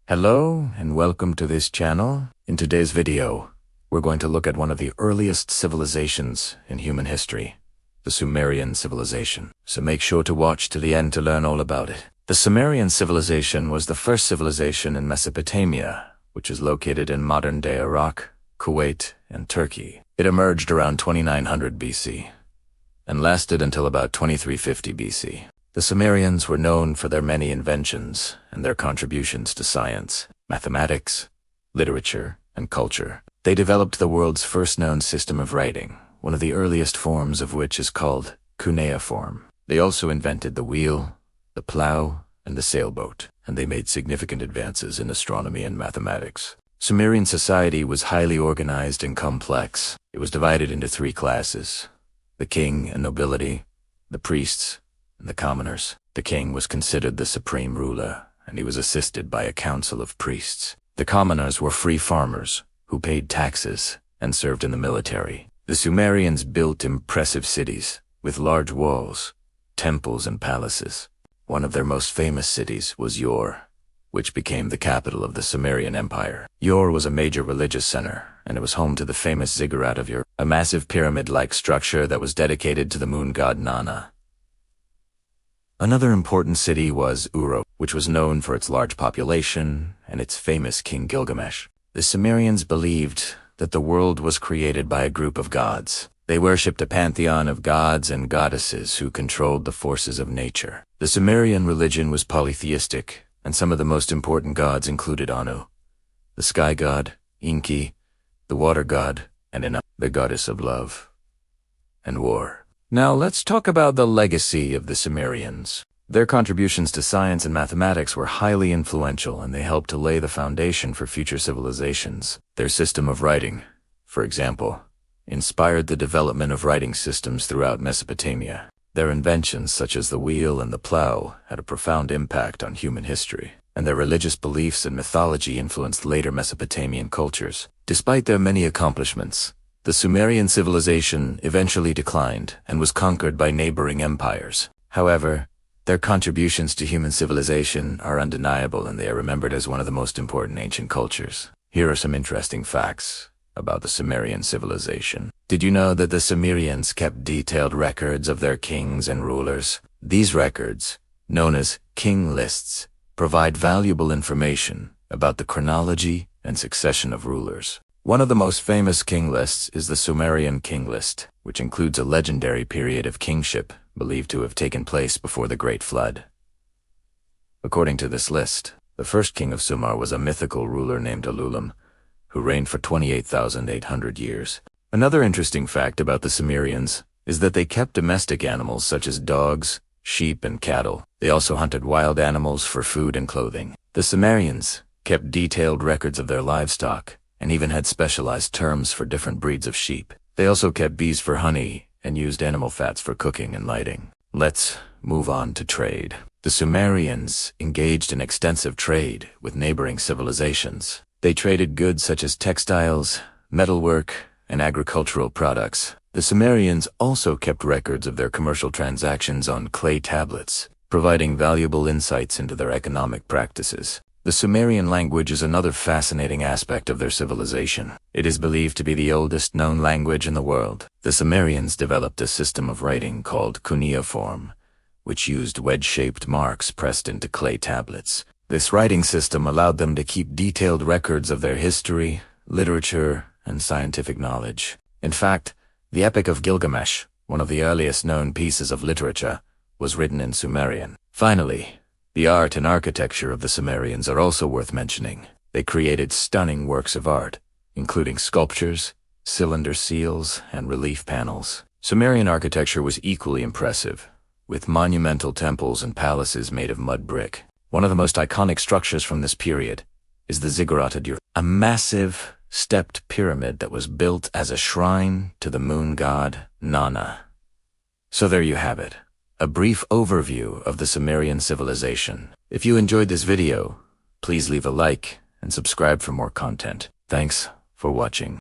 Hello and welcome to this channel. In today's video, we're going to look at one of the earliest civilizations in human history, the Sumerian Civilization. So make sure to watch to the end to learn all about it. The Sumerian Civilization was the first civilization in Mesopotamia, which is located in modern-day Iraq, Kuwait, and Turkey. It emerged around 2900 BC and lasted until about 2350 BC. The Sumerians were known for their many inventions and their contributions to science, mathematics, literature, and culture. They developed the world's first known system of writing, one of the earliest forms of which is called Cuneiform. They also invented the wheel, the plow, and the sailboat, and they made significant advances in astronomy and mathematics. Sumerian society was highly organized and complex. It was divided into three classes: the king and nobility, the priests, and the commoners. The king was considered the supreme ruler, and he was assisted by a council of priests. The commoners were free farmers who paid taxes and served in the military. The Sumerians built impressive cities with large walls, temples, and palaces. One of their most famous cities was Ur, which became the capital of the Sumerian Empire. Ur was a major religious center, and it was home to the famous Ziggurat of Ur, a massive pyramid-like structure that was dedicated to the moon god Nana. Another important city was Uruk, which was known for its large population and its famous king Gilgamesh. The Sumerians believed that the world was created by a group of gods. They worshipped a pantheon of gods and goddesses who controlled the forces of nature. The Sumerian religion was polytheistic, and some of the most important gods included Anu, the sky god, Enki, the water god, and Ina, the goddess of love and war. Now let's talk about the legacy of the Sumerians. Their contributions to science and mathematics were highly influential, and they helped to lay the foundation for future civilizations. Their system of writing, for example, inspired the development of writing systems throughout Mesopotamia. Their inventions, such as the wheel and the plow, had a profound impact on human history, and their religious beliefs and mythology influenced later Mesopotamian cultures. Despite their many accomplishments, the Sumerian civilization eventually declined and was conquered by neighboring empires. However, their contributions to human civilization are undeniable, and they are remembered as one of the most important ancient cultures. Here are some interesting facts about the Sumerian civilization. Did you know that the Sumerians kept detailed records of their kings and rulers? These records, known as king lists, provide valuable information about the chronology and succession of rulers. One of the most famous king lists is the Sumerian king list, which includes a legendary period of kingship believed to have taken place before the Great Flood. According to this list, the first king of Sumer was a mythical ruler named Ululim, who reigned for 28,800 years. Another interesting fact about the Sumerians is that they kept domestic animals such as dogs, sheep, and cattle. They also hunted wild animals for food and clothing. The Sumerians kept detailed records of their livestock and even had specialized terms for different breeds of sheep. They also kept bees for honey and used animal fats for cooking and lighting. Let's move on to trade. The Sumerians engaged in extensive trade with neighboring civilizations. They traded goods such as textiles, metalwork, and agricultural products. The Sumerians also kept records of their commercial transactions on clay tablets, providing valuable insights into their economic practices. The Sumerian language is another fascinating aspect of their civilization. It is believed to be the oldest known language in the world. The Sumerians developed a system of writing called Cuneiform, which used wedge-shaped marks pressed into clay tablets. This writing system allowed them to keep detailed records of their history, literature, and scientific knowledge. In fact, the Epic of Gilgamesh, one of the earliest known pieces of literature, was written in Sumerian. Finally, the art and architecture of the Sumerians are also worth mentioning. They created stunning works of art, including sculptures, cylinder seals, and relief panels. Sumerian architecture was equally impressive, with monumental temples and palaces made of mud brick. One of the most iconic structures from this period is the Ziggurat of Ur, a massive, stepped pyramid that was built as a shrine to the moon god Nana. So there you have it. A brief overview of the Sumerian civilization. If you enjoyed this video, please leave a like and subscribe for more content. Thanks for watching.